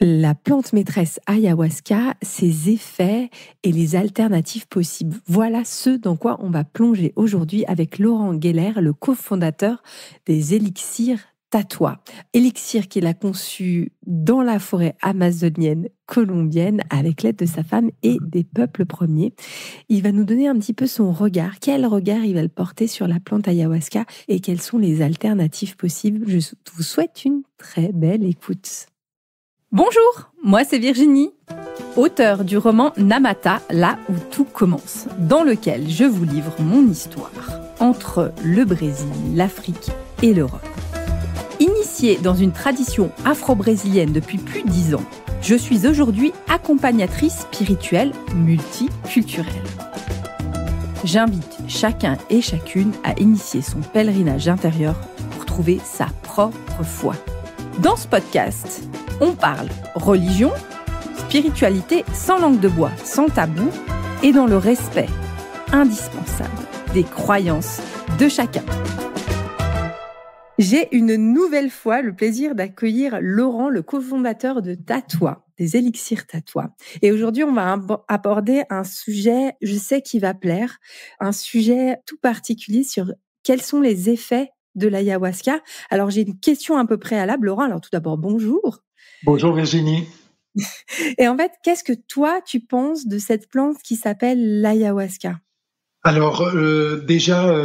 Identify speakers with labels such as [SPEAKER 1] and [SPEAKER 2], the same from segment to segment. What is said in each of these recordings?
[SPEAKER 1] La plante maîtresse ayahuasca, ses effets et les alternatives possibles. Voilà ce dans quoi on va plonger aujourd'hui avec Laurent Geller, le cofondateur des élixirs Tatwa. Élixir qu'il a conçu dans la forêt amazonienne colombienne avec l'aide de sa femme et des peuples premiers. Il va nous donner un petit peu son regard. Quel regard il va le porter sur la plante ayahuasca et quelles sont les alternatives possibles. Je vous souhaite une très belle écoute. Bonjour, moi c'est Virginie, auteure du roman Namata, là où tout commence, dans lequel je vous livre mon histoire entre le Brésil, l'Afrique et l'Europe. Initiée dans une tradition afro-brésilienne depuis plus de 10 ans, je suis aujourd'hui accompagnatrice spirituelle multiculturelle. J'invite chacun et chacune à initier son pèlerinage intérieur pour trouver sa propre foi. Dans ce podcast, on parle religion, spiritualité sans langue de bois, sans tabou et dans le respect indispensable des croyances de chacun. J'ai une nouvelle fois le plaisir d'accueillir Laurent, le cofondateur de Tatwa, des élixirs Tatwa. Et aujourd'hui, on va aborder un sujet, je sais qui va plaire, un sujet tout particulier sur quels sont les effets de l'ayahuasca. Alors, j'ai une question un peu préalable, Laurent. Alors, tout d'abord, bonjour.
[SPEAKER 2] Bonjour Virginie.
[SPEAKER 1] Et en fait, qu'est-ce que toi, tu penses de cette plante qui s'appelle l'ayahuasca ?
[SPEAKER 2] Alors déjà,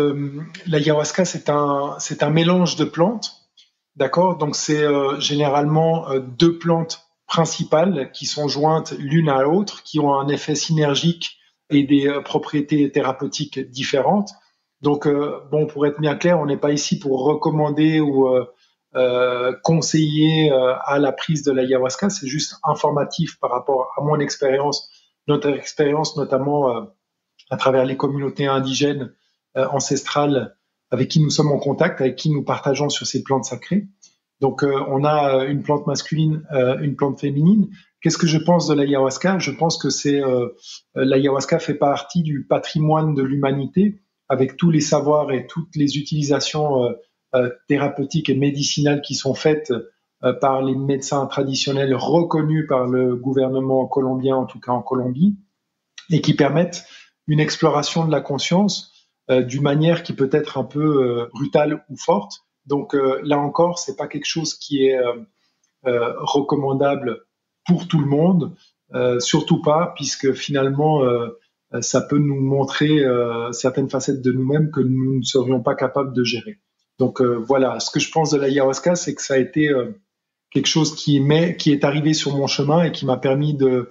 [SPEAKER 2] l'ayahuasca, c'est un mélange de plantes, d'accord ? Donc c'est généralement deux plantes principales qui sont jointes l'une à l'autre, qui ont un effet synergique et des propriétés thérapeutiques différentes. Donc bon, pour être bien clair, on n'est pas ici pour recommander ou conseiller à la prise de l'ayahuasca, c'est juste informatif par rapport à mon expérience, notre expérience notamment à travers les communautés indigènes ancestrales avec qui nous sommes en contact, avec qui nous partageons sur ces plantes sacrées. Donc on a une plante masculine, une plante féminine. Qu'est-ce que je pense de l'ayahuasca ? Je pense que l'ayahuasca fait partie du patrimoine de l'humanité avec tous les savoirs et toutes les utilisations thérapeutiques et médicinales qui sont faites par les médecins traditionnels reconnus par le gouvernement colombien, en tout cas en Colombie, et qui permettent une exploration de la conscience d'une manière qui peut être un peu brutale ou forte. Donc là encore, c'est pas quelque chose qui est recommandable pour tout le monde, surtout pas, puisque finalement ça peut nous montrer certaines facettes de nous-mêmes que nous ne serions pas capables de gérer. Donc voilà, ce que je pense de l'ayahuasca, c'est que ça a été quelque chose qui est arrivé sur mon chemin et qui m'a permis de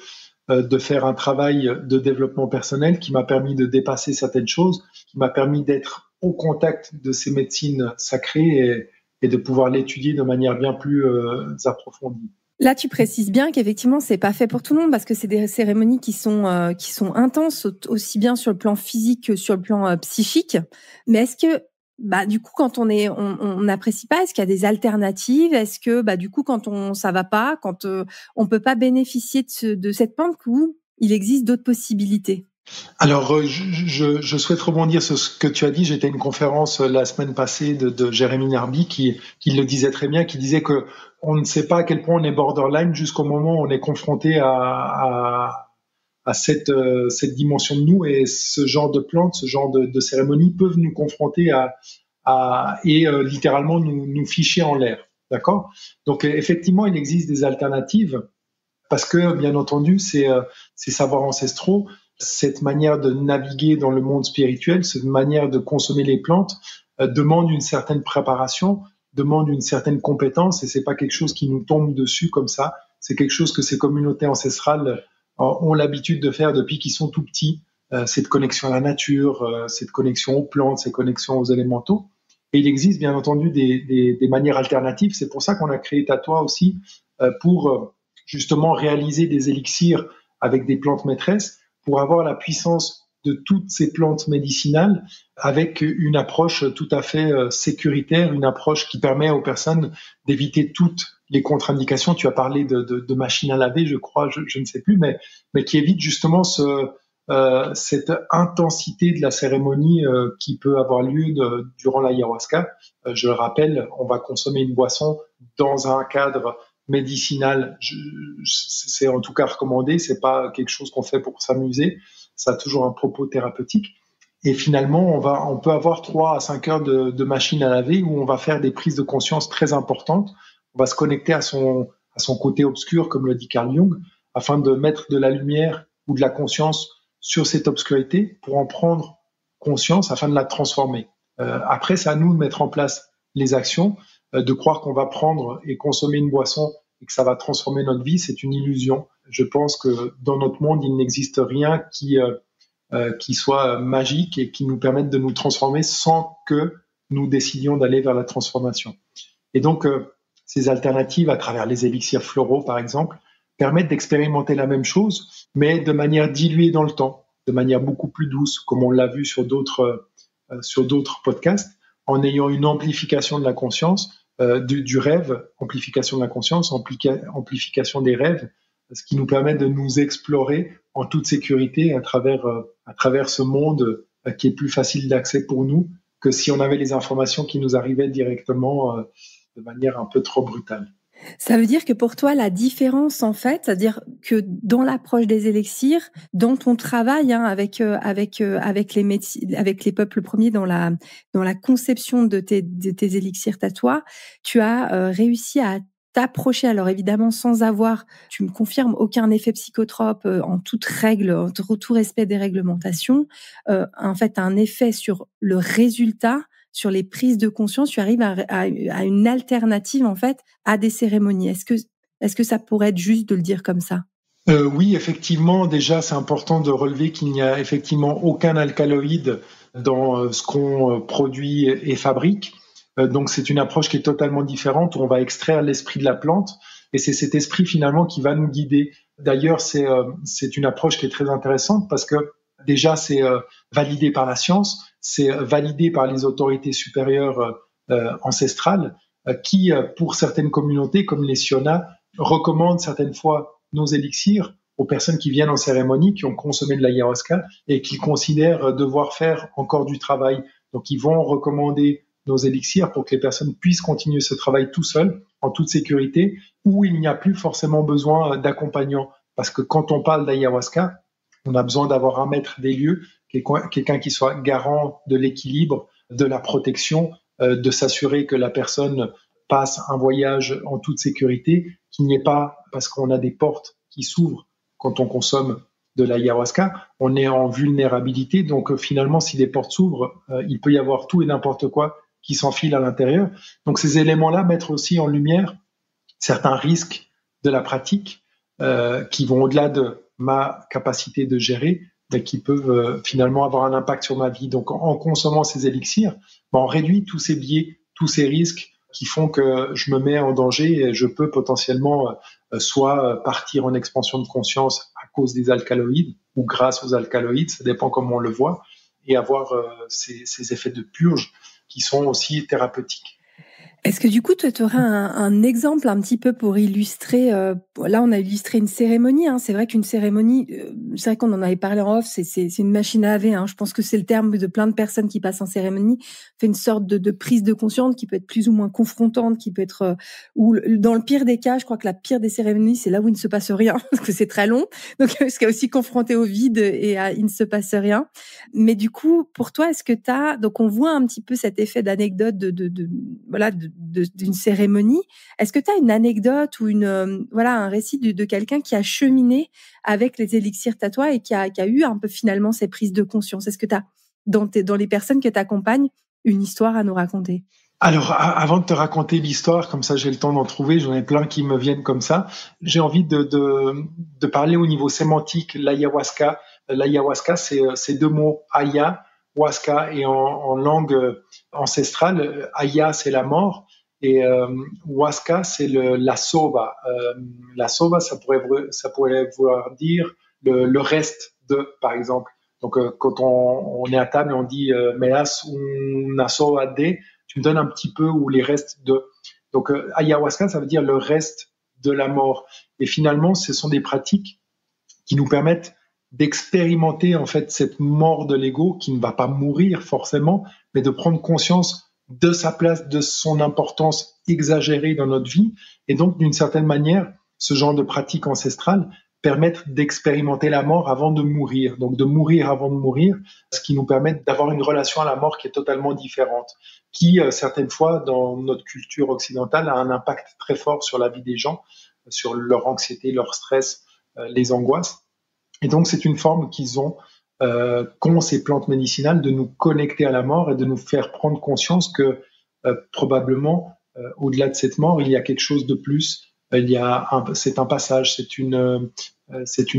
[SPEAKER 2] faire un travail de développement personnel, qui m'a permis de dépasser certaines choses, qui m'a permis d'être au contact de ces médecines sacrées et de pouvoir l'étudier de manière bien plus approfondie.
[SPEAKER 1] Là, tu précises bien qu'effectivement, c'est pas fait pour tout le monde parce que c'est des cérémonies qui sont intenses, aussi bien sur le plan physique que sur le plan psychique. Mais est-ce que du coup, quand on n'apprécie pas, est-ce qu'il y a des alternatives ? Est-ce que, du coup, quand ça va pas, quand on peut pas bénéficier de cette plante, où il existe d'autres possibilités ?
[SPEAKER 2] Alors, je souhaite rebondir sur ce que tu as dit. J'étais à une conférence la semaine passée de Jérémy Narby qui le disait très bien, qui disait que on ne sait pas à quel point on est borderline jusqu'au moment où on est confronté à cette dimension de nous, et ce genre de plantes, ce genre de cérémonies peuvent nous confronter et littéralement nous ficher en l'air, d'accord ? Donc effectivement, il existe des alternatives parce que bien entendu, ces savoirs ancestraux, cette manière de naviguer dans le monde spirituel, cette manière de consommer les plantes demande une certaine préparation, demande une certaine compétence, et c'est pas quelque chose qui nous tombe dessus comme ça. C'est quelque chose que ces communautés ancestrales ont l'habitude de faire depuis qu'ils sont tout petits, cette connexion à la nature, cette connexion aux plantes, cette connexion aux élémentaux. Et il existe bien entendu des manières alternatives. C'est pour ça qu'on a créé Tatwa aussi, pour justement réaliser des élixirs avec des plantes maîtresses, pour avoir la puissance de toutes ces plantes médicinales avec une approche tout à fait sécuritaire, une approche qui permet aux personnes d'éviter toutes les contre-indications. Tu as parlé de machine à laver, je crois, je ne sais plus, mais qui évite justement cette intensité de la cérémonie qui peut avoir lieu durant l'ayahuasca. Je le rappelle, on va consommer une boisson dans un cadre médicinal. C'est en tout cas recommandé. C'est pas quelque chose qu'on fait pour s'amuser. Ça a toujours un propos thérapeutique. Et finalement, on peut avoir 3 à 5 heures de machine à laver où on va faire des prises de conscience très importantes. On va se connecter à son côté obscur, comme le dit Carl Jung, afin de mettre de la lumière ou de la conscience sur cette obscurité pour en prendre conscience afin de la transformer. Après, c'est à nous de mettre en place les actions. De croire qu'on va prendre et consommer une boisson et que ça va transformer notre vie, c'est une illusion. Je pense que dans notre monde, il n'existe rien qui soit magique et qui nous permette de nous transformer sans que nous décidions d'aller vers la transformation. Et donc, ces alternatives à travers les élixirs floraux, par exemple, permettent d'expérimenter la même chose, mais de manière diluée dans le temps, de manière beaucoup plus douce, comme on l'a vu sur d'autres podcasts, en ayant une amplification de la conscience, du rêve, amplification de la conscience, amplification des rêves, ce qui nous permet de nous explorer en toute sécurité à travers ce monde qui est plus facile d'accès pour nous que si on avait les informations qui nous arrivaient directement de manière un peu trop brutale.
[SPEAKER 1] Ça veut dire que pour toi, la différence, en fait, c'est-à-dire que dans l'approche des élixirs, dans ton travail avec les peuples premiers, dans la conception de tes élixirs à toi, tu as réussi à t'approcher, alors évidemment sans avoir, tu me confirmes, aucun effet psychotrope, en toute règle, en tout respect des réglementations, en fait, un effet sur le résultat, sur les prises de conscience, tu arrives à une alternative, en fait, à des cérémonies. Est-ce que ça pourrait être juste de le dire comme ça?
[SPEAKER 2] Oui, effectivement, déjà, c'est important de relever qu'il n'y a effectivement aucun alcaloïde dans ce qu'on produit et fabrique. Donc, c'est une approche qui est totalement différente où on va extraire l'esprit de la plante et c'est cet esprit finalement qui va nous guider. D'ailleurs, c'est une approche qui est très intéressante parce que déjà, c'est validé par la science, c'est validé par les autorités supérieures ancestrales qui, pour certaines communautés comme les Siona, recommandent certaines fois nos élixirs aux personnes qui viennent en cérémonie, qui ont consommé de l'ayahuasca et qui considèrent devoir faire encore du travail. Donc, ils vont recommander nos élixirs pour que les personnes puissent continuer ce travail tout seuls, en toute sécurité, où il n'y a plus forcément besoin d'accompagnant. Parce que quand on parle d'ayahuasca, on a besoin d'avoir un maître des lieux, quelqu'un qui soit garant de l'équilibre, de la protection, de s'assurer que la personne passe un voyage en toute sécurité, qu'il n'y ait pas, parce qu'on a des portes qui s'ouvrent quand on consomme de l'ayahuasca, on est en vulnérabilité. Donc finalement, si les portes s'ouvrent, il peut y avoir tout et n'importe quoi qui s'enfile à l'intérieur. Donc ces éléments-là mettent aussi en lumière certains risques de la pratique qui vont au-delà de ma capacité de gérer, mais qui peuvent finalement avoir un impact sur ma vie. Donc en consommant ces élixirs, on réduit tous ces biais, tous ces risques qui font que je me mets en danger et je peux potentiellement soit partir en expansion de conscience à cause des alcaloïdes ou grâce aux alcaloïdes, ça dépend comment on le voit, et avoir ces effets de purge qui sont aussi thérapeutiques.
[SPEAKER 1] Est-ce que du coup, tu aurais un exemple un petit peu pour illustrer, là on a illustré une cérémonie, hein, c'est vrai qu'une cérémonie, c'est vrai qu'on en avait parlé en off, c'est une machine à laver, hein, je pense que c'est le terme de plein de personnes qui passent en cérémonie, fait une sorte de prise de conscience qui peut être plus ou moins confrontante, qui peut être, ou dans le pire des cas, je crois que la pire des cérémonies, c'est là où il ne se passe rien, parce que c'est très long, donc ce qui est aussi confronté au vide et à il ne se passe rien. Mais du coup, pour toi, est-ce que donc on voit un petit peu cet effet d'anecdote voilà, d'une cérémonie. Est-ce que tu as une anecdote ou un récit de quelqu'un qui a cheminé avec les élixirs tatouage et qui a eu un peu finalement ces prises de conscience? Est-ce que tu as, dans les personnes que tu accompagnes, une histoire à nous raconter?
[SPEAKER 2] Alors, avant de te raconter l'histoire, comme ça j'ai le temps d'en trouver, j'en ai plein qui me viennent comme ça, j'ai envie de parler au niveau sémantique. L'ayahuasca, c'est deux mots, aya, huasca, et en langue ancestrale, aya c'est la mort, et huasca c'est la soba. La soba, ça pourrait vouloir dire le reste de, par exemple. Donc, quand on est à table, on dit me das una soba de, tu me donnes un petit peu ou les restes de. Donc, ayahuasca, ça veut dire le reste de la mort. Et finalement, ce sont des pratiques qui nous permettent d'expérimenter en fait cette mort de l'ego qui ne va pas mourir forcément, mais de prendre conscience de sa place, de son importance exagérée dans notre vie. Et donc, d'une certaine manière, ce genre de pratique ancestrale permettent d'expérimenter la mort avant de mourir. Donc, de mourir avant de mourir, ce qui nous permet d'avoir une relation à la mort qui est totalement différente, qui, certaines fois, dans notre culture occidentale, a un impact très fort sur la vie des gens, sur leur anxiété, leur stress, les angoisses. Et donc, c'est une forme qu'ont ces plantes médicinales de nous connecter à la mort et de nous faire prendre conscience que probablement, au-delà de cette mort, il y a quelque chose de plus. C'est un passage, c'est une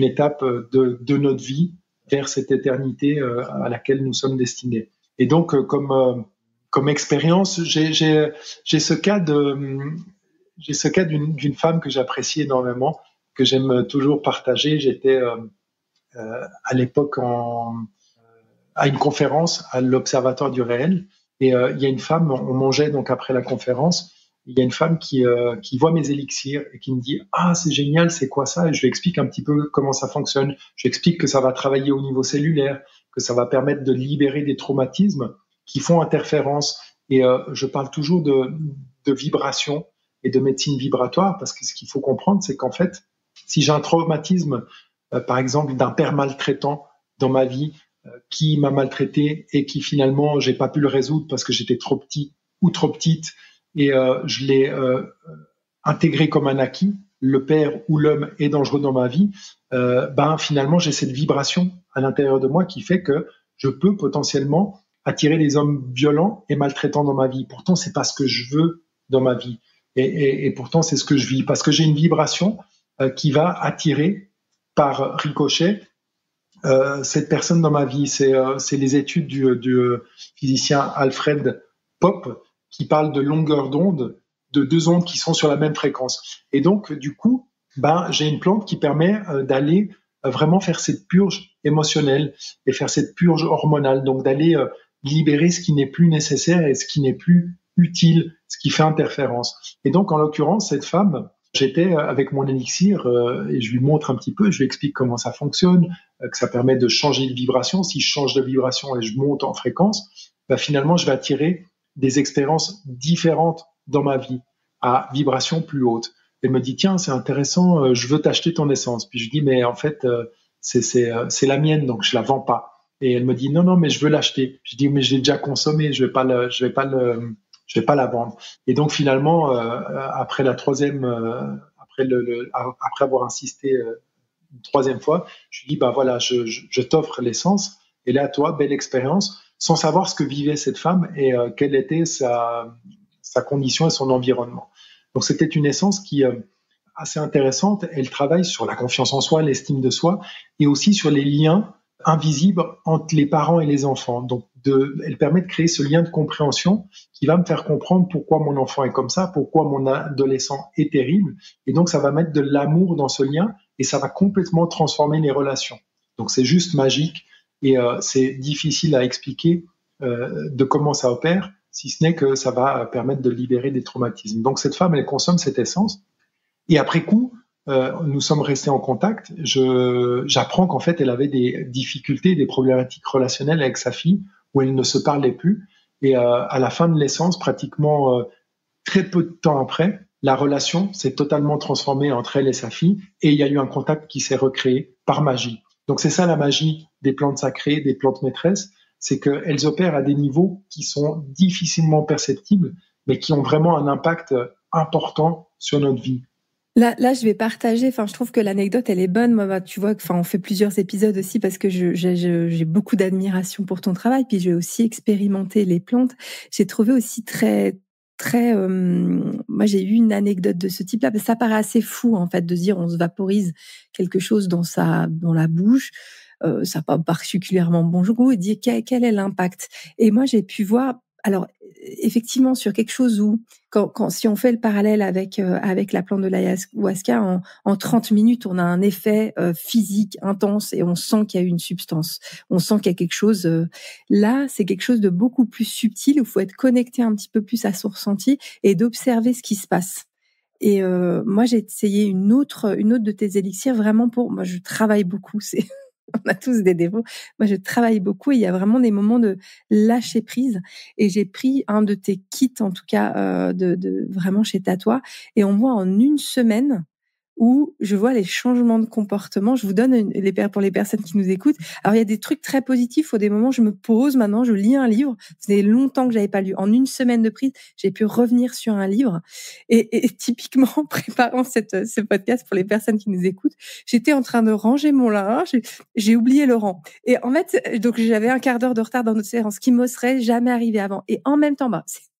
[SPEAKER 2] étape de notre vie vers cette éternité à laquelle nous sommes destinés. Et donc, comme expérience, j'ai ce cas d'une femme que j'apprécie énormément, que j'aime toujours partager. J'étais à l'époque à une conférence à l'Observatoire du réel, et il y a une femme, on mangeait donc après la conférence, il y a une femme qui voit mes élixirs et qui me dit « Ah, c'est génial, c'est quoi ça ?» Et je lui explique un petit peu comment ça fonctionne. Je lui explique que ça va travailler au niveau cellulaire, que ça va permettre de libérer des traumatismes qui font interférence. Et je parle toujours de vibration et de médecine vibratoire, parce que ce qu'il faut comprendre, c'est qu'en fait, si j'ai un traumatisme, par exemple, d'un père maltraitant dans ma vie, qui m'a maltraité et qui finalement, j'ai pas pu le résoudre parce que j'étais trop petit ou trop petite, et je l'ai intégré comme un acquis, le père ou l'homme est dangereux dans ma vie, finalement, j'ai cette vibration à l'intérieur de moi qui fait que je peux potentiellement attirer des hommes violents et maltraitants dans ma vie. Pourtant, c'est pas ce que je veux dans ma vie. Et pourtant, c'est ce que je vis. Parce que j'ai une vibration qui va attirer par ricochet cette personne dans ma vie. C'est les études du physicien Alfred Pope qui parle de longueur d'onde, de deux ondes qui sont sur la même fréquence. Et donc, du coup, j'ai une plante qui permet d'aller vraiment faire cette purge émotionnelle et faire cette purge hormonale. Donc, d'aller libérer ce qui n'est plus nécessaire et ce qui n'est plus utile, ce qui fait interférence. Et donc, en l'occurrence, cette femme, j'étais avec mon élixir et je lui montre un petit peu, je lui explique comment ça fonctionne, que ça permet de changer de vibration. Si je change de vibration et je monte en fréquence, finalement, je vais attirer des expériences différentes dans ma vie, à vibration plus haute. Elle me dit, tiens, c'est intéressant, je veux t'acheter ton essence. Puis je dis, mais en fait, c'est la mienne, donc je la vends pas. Et elle me dit, non, non, mais je veux l'acheter. Je dis, mais je l'ai déjà consommé, je vais pas la vendre. Et donc finalement, après la troisième, après avoir insisté une troisième fois, je lui dis, voilà, je t'offre l'essence, et là, toi, belle expérience, sans savoir ce que vivait cette femme et quelle était sa condition et son environnement. Donc c'était une essence qui assez intéressante. Elle travaille sur la confiance en soi, l'estime de soi, et aussi sur les liens invisibles entre les parents et les enfants. Donc elle permet de créer ce lien de compréhension qui va me faire comprendre pourquoi mon enfant est comme ça, pourquoi mon adolescent est terrible, et donc ça va mettre de l'amour dans ce lien et ça va complètement transformer les relations. Donc c'est juste magique et c'est difficile à expliquer de comment ça opère, si ce n'est que ça va permettre de libérer des traumatismes. Donc cette femme, elle consomme cette essence et après coup, nous sommes restés en contact. J'apprends qu'en fait, elle avait des difficultés, des problématiques relationnelles avec sa fille où elle ne se parlait plus. Et à la fin de l'essence, pratiquement très peu de temps après, la relation s'est totalement transformée entre elle et sa fille et il y a eu un contact qui s'est recréé par magie. Donc c'est ça la magie des plantes sacrées, des plantes maîtresses, c'est qu'elles opèrent à des niveaux qui sont difficilement perceptibles, mais qui ont vraiment un impact important sur notre vie.
[SPEAKER 1] Là, je vais partager. Enfin, je trouve que l'anecdote, elle est bonne. Moi, tu vois, on fait plusieurs épisodes aussi parce que j'ai beaucoup d'admiration pour ton travail. Puis j'ai aussi expérimenté les plantes. J'ai trouvé aussi très, très. Moi, j'ai eu une anecdote de ce type-là. Ça paraît assez fou en fait de dire on se vaporise quelque chose dans la bouche. Ça n'a pas particulièrement bon goût et dire quel est l'impact. Et moi, j'ai pu voir. Alors, effectivement, sur quelque chose où, si on fait le parallèle avec la plante de l'ayahuasca, en 30 minutes, on a un effet physique intense et on sent qu'il y a une substance. On sent qu'il y a quelque chose. Là, c'est quelque chose de beaucoup plus subtil où il faut être connecté un petit peu plus à son ressenti et d'observer ce qui se passe. Et moi, j'ai essayé une autre de tes élixirs vraiment moi, je travaille beaucoup. On a tous des défauts. Moi, je travaille beaucoup et il y a vraiment des moments de lâcher prise. Et j'ai pris un de tes kits, en tout cas, de vraiment chez Tatois. Et on voit en une semaine où je vois les changements de comportement. Je vous donne pour les personnes qui nous écoutent. Alors, il y a des trucs très positifs. Il faut des moments, je me pose maintenant, je lis un livre. Ça faisait longtemps que j'avais pas lu. En une semaine de prise, j'ai pu revenir sur un livre. Et typiquement, préparant ce podcast pour les personnes qui nous écoutent, j'étais en train de ranger mon linge. J'ai oublié le rang. Et en fait, donc j'avais un quart d'heure de retard dans notre séance, ce qui me serait jamais arrivé avant. Et en même temps,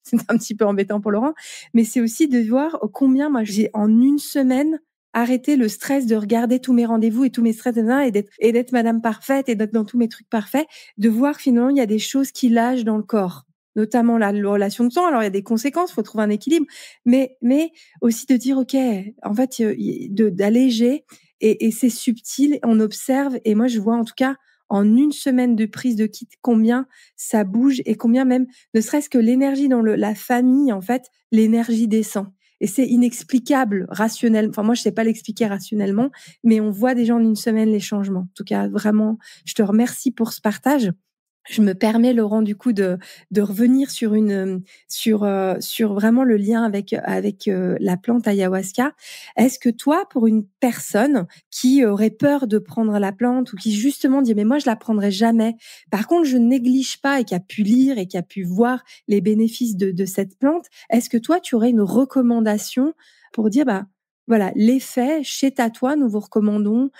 [SPEAKER 1] c'est un petit peu embêtant pour Laurent, mais c'est aussi de voir combien moi j'ai en une semaine arrêter le stress de regarder tous mes rendez-vous et tous mes stress et d'être Madame Parfaite et d'être dans tous mes trucs parfaits, de voir finalement il y a des choses qui lâchent dans le corps, notamment la relation de sang. Alors il y a des conséquences, faut trouver un équilibre, mais aussi de dire ok, en fait d'alléger et c'est subtil, on observe et moi je vois en tout cas en une semaine de prise de kit combien ça bouge et combien même ne serait-ce que l'énergie dans la famille en fait, l'énergie descend. Et c'est inexplicable rationnellement. Enfin, moi, je sais pas l'expliquer rationnellement, mais on voit déjà en une semaine les changements. En tout cas, vraiment, je te remercie pour ce partage. Je me permets, Laurent, du coup, de revenir sur vraiment le lien avec la plante ayahuasca. Est-ce que toi, pour une personne qui aurait peur de prendre la plante ou qui justement dit mais moi je la prendrai jamais. Par contre, je néglige pas et qui a pu lire et qui a pu voir les bénéfices de cette plante. Est-ce que toi, tu aurais une recommandation pour dire voilà, l'effet chez Tatois, nous vous recommandons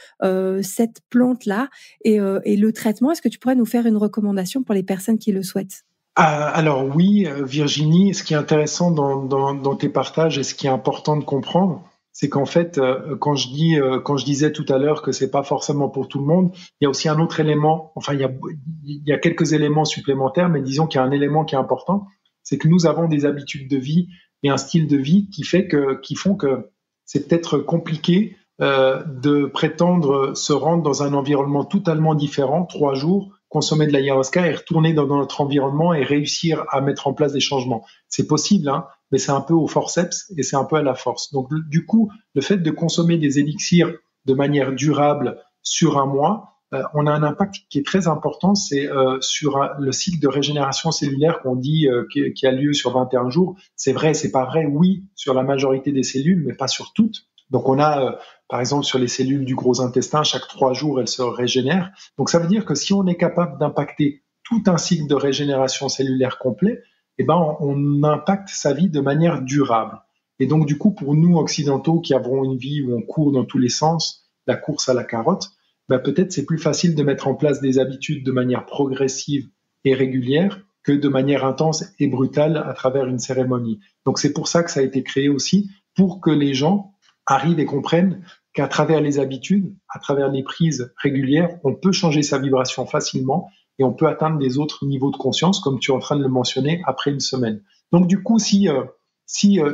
[SPEAKER 1] cette plante-là et le traitement. Est-ce que tu pourrais nous faire une recommandation pour les personnes qui le souhaitent?
[SPEAKER 2] Alors oui, Virginie, ce qui est intéressant dans tes partages et ce qui est important de comprendre, c'est qu'en fait, quand je disais tout à l'heure que c'est pas forcément pour tout le monde, il y a aussi un autre élément. Enfin, il y a quelques éléments supplémentaires, mais disons qu'il y a un élément qui est important, c'est que nous avons des habitudes de vie et un style de vie qui font que c'est peut-être compliqué de prétendre se rendre dans un environnement totalement différent, 3 jours, consommer de l'ayahuasca et retourner dans notre environnement et réussir à mettre en place des changements. C'est possible, hein, mais c'est un peu au forceps et c'est un peu à la force. Donc du coup, le fait de consommer des élixirs de manière durable sur un mois, on a un impact qui est très important, c'est sur le cycle de régénération cellulaire qu'on dit qui a lieu sur 21 jours. C'est vrai, c'est pas vrai, oui, sur la majorité des cellules, mais pas sur toutes. Donc on a, par exemple, sur les cellules du gros intestin, chaque 3 jours, elles se régénèrent. Donc ça veut dire que si on est capable d'impacter tout un cycle de régénération cellulaire complet, eh ben on impacte sa vie de manière durable. Et donc du coup, pour nous occidentaux qui avons une vie où on court dans tous les sens, la course à la carotte, ben peut-être c'est plus facile de mettre en place des habitudes de manière progressive et régulière que de manière intense et brutale à travers une cérémonie. Donc c'est pour ça que ça a été créé aussi, pour que les gens arrivent et comprennent qu'à travers les habitudes, à travers les prises régulières, on peut changer sa vibration facilement et on peut atteindre des autres niveaux de conscience, comme tu es en train de le mentionner, après une semaine. Donc du coup, si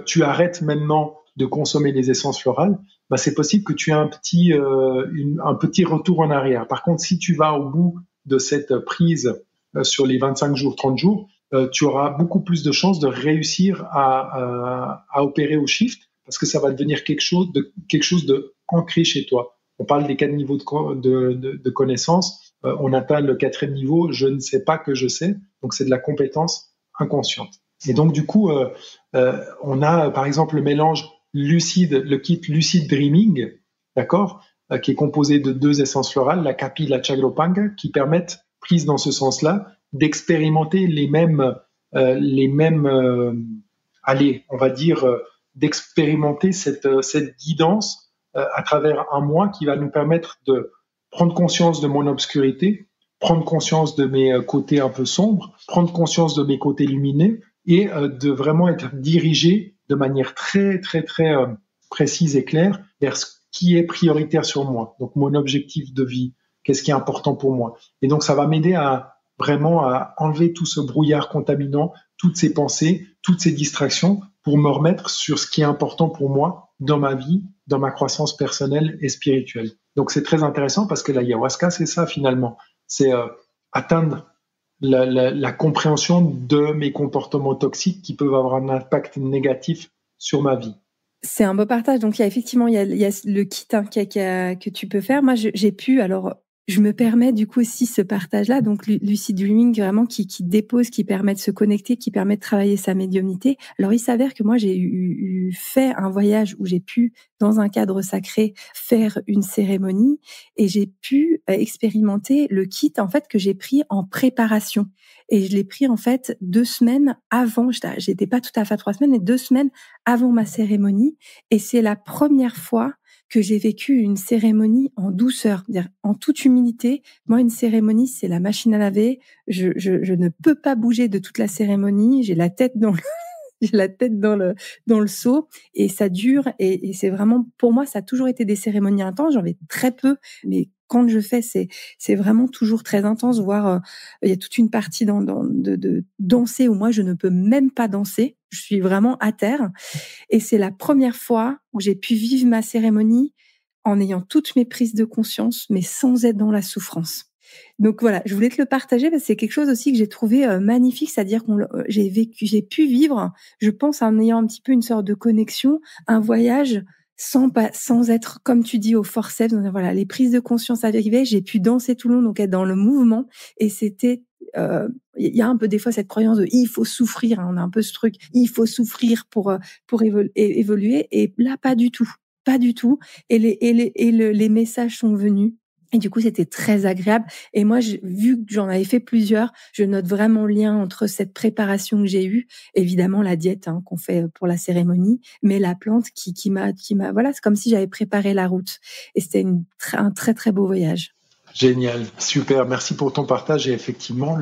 [SPEAKER 2] tu arrêtes maintenant de consommer les essences florales, bah, c'est possible que tu aies un petit retour en arrière. Par contre, si tu vas au bout de cette prise sur les 25 jours, 30 jours, tu auras beaucoup plus de chances de réussir à opérer au shift, parce que ça va devenir quelque chose de ancré chez toi. On parle des 4 niveaux de connaissance. On atteint le 4e niveau, je ne sais pas que je sais. Donc, c'est de la compétence inconsciente. Et donc, du coup, on a, par exemple, le mélange le kit Lucid Dreaming, d'accord, qui est composé de 2 essences florales, la Kapi et la Chagropanga, qui permettent, prises dans ce sens-là, d'expérimenter les mêmes allez, on va dire, d'expérimenter cette guidance à travers un mois qui va nous permettre de prendre conscience de mon obscurité, prendre conscience de mes côtés un peu sombres, prendre conscience de mes côtés lumineux et de vraiment être dirigé de manière très, très, très précise et claire vers ce qui est prioritaire sur moi. Donc, mon objectif de vie, qu'est-ce qui est important pour moi. Et donc, ça va m'aider à vraiment à enlever tout ce brouillard contaminant, toutes ces pensées, toutes ces distractions pour me remettre sur ce qui est important pour moi dans ma vie, dans ma croissance personnelle et spirituelle. Donc c'est très intéressant parce que l'ayahuasca, c'est ça finalement. C'est atteindre la compréhension de mes comportements toxiques qui peuvent avoir un impact négatif sur ma vie.
[SPEAKER 1] C'est un beau partage. Donc, il y a effectivement il y a le kit que tu peux faire. Moi, j'ai pu, alors, je me permets du coup aussi ce partage-là, donc lucid dreaming vraiment qui dépose, qui permet de se connecter, qui permet de travailler sa médiumnité. Alors il s'avère que moi j'ai fait un voyage où j'ai pu, dans un cadre sacré, faire une cérémonie et j'ai pu expérimenter le kit en fait que j'ai pris en préparation. Et je l'ai pris en fait 2 semaines avant, j'étais pas tout à fait 3 semaines, mais 2 semaines avant ma cérémonie. Et c'est la première fois que j'ai vécu une cérémonie en douceur, c'est-à-dire en toute humilité. Moi, une cérémonie, c'est la machine à laver. Je ne peux pas bouger de toute la cérémonie. J'ai la tête dans le seau et ça dure et c'est vraiment, pour moi, ça a toujours été des cérémonies intenses. J'en fais très peu, mais quand je fais, c'est vraiment toujours très intense, voire il y a toute une partie de danser où moi je ne peux même pas danser. Je suis vraiment à terre et c'est la première fois où j'ai pu vivre ma cérémonie en ayant toutes mes prises de conscience, mais sans être dans la souffrance. Donc voilà, je voulais te le partager parce que c'est quelque chose aussi que j'ai trouvé magnifique, c'est-à-dire j'ai pu vivre, je pense, en ayant un petit peu une sorte de connexion, un voyage sans être, comme tu dis, au forceps. Donc voilà, les prises de conscience arrivaient, j'ai pu danser tout le long, donc être dans le mouvement, et c'était il y a un peu des fois cette croyance de il faut souffrir, hein, on a un peu ce truc, il faut souffrir pour évoluer, et là pas du tout, et les messages sont venus. Et du coup, c'était très agréable. Et moi, vu que j'en avais fait plusieurs, je note vraiment le lien entre cette préparation que j'ai eue, évidemment la diète qu'on fait pour la cérémonie, mais la plante qui m'a, voilà, c'est comme si j'avais préparé la route. Et c'était un très très beau voyage.
[SPEAKER 2] Génial, super. Merci pour ton partage. Et effectivement,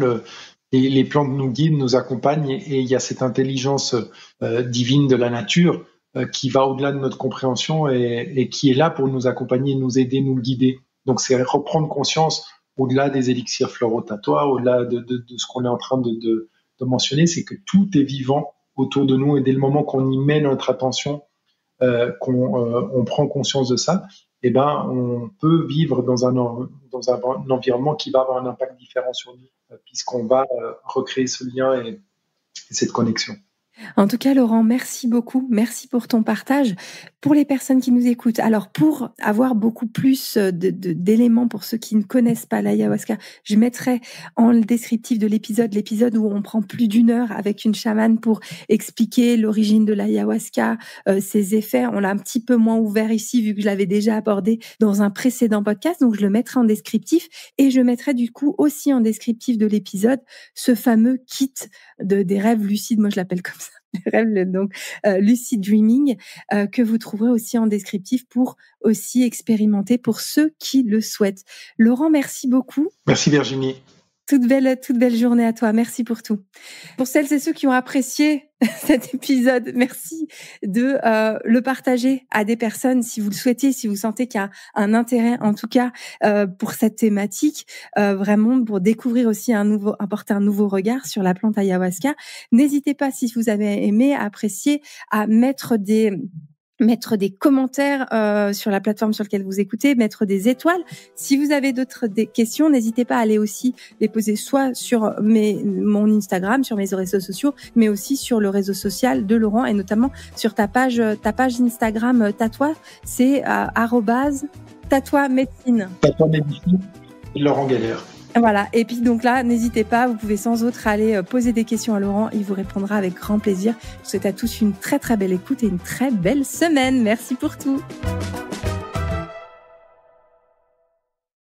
[SPEAKER 2] les plantes nous guident, nous accompagnent, et il y a cette intelligence divine de la nature qui va au-delà de notre compréhension et qui est là pour nous accompagner, nous aider, nous guider. Donc, c'est reprendre conscience au-delà des élixirs florotatoires, au-delà de ce qu'on est en train de mentionner, c'est que tout est vivant autour de nous, et dès le moment qu'on y met notre attention, qu'on prend conscience de ça, eh ben, on peut vivre dans un environnement qui va avoir un impact différent sur nous, puisqu'on va recréer ce lien et cette connexion.
[SPEAKER 1] En tout cas, Laurent, merci beaucoup. Merci pour ton partage. Pour les personnes qui nous écoutent, alors pour avoir beaucoup plus d'éléments pour ceux qui ne connaissent pas l'ayahuasca, je mettrai en le descriptif de l'épisode où on prend plus d'1 heure avec une chamane pour expliquer l'origine de l'ayahuasca, ses effets. On l'a un petit peu moins ouvert ici vu que je l'avais déjà abordé dans un précédent podcast, donc je le mettrai en descriptif, et je mettrai du coup aussi en descriptif de l'épisode ce fameux kit des rêves lucides, moi je l'appelle comme ça. Rêve, donc lucid dreaming, que vous trouverez aussi en descriptif pour aussi expérimenter pour ceux qui le souhaitent. Laurent, merci beaucoup.
[SPEAKER 2] Merci Virginie.
[SPEAKER 1] Toute belle journée à toi. Merci pour tout. Pour celles et ceux qui ont apprécié cet épisode, merci de le partager à des personnes si vous le souhaitez, si vous sentez qu'il y a un intérêt, en tout cas, pour cette thématique, vraiment pour découvrir aussi apporter un nouveau regard sur la plante ayahuasca. N'hésitez pas, si vous avez aimé, apprécié, à mettre des commentaires sur la plateforme sur laquelle vous écoutez, mettre des étoiles. Si vous avez des questions, n'hésitez pas à aller aussi les poser soit sur mon Instagram, sur mes réseaux sociaux, mais aussi sur le réseau social de Laurent, et notamment sur ta page Instagram Tatoi, c'est @tatouamédecine.
[SPEAKER 2] Tatouamédecine, Laurent Galère.
[SPEAKER 1] Voilà. Et puis donc là, n'hésitez pas, vous pouvez sans autre aller poser des questions à Laurent. Il vous répondra avec grand plaisir. Je vous souhaite à tous une très très belle écoute et une très belle semaine. Merci pour tout.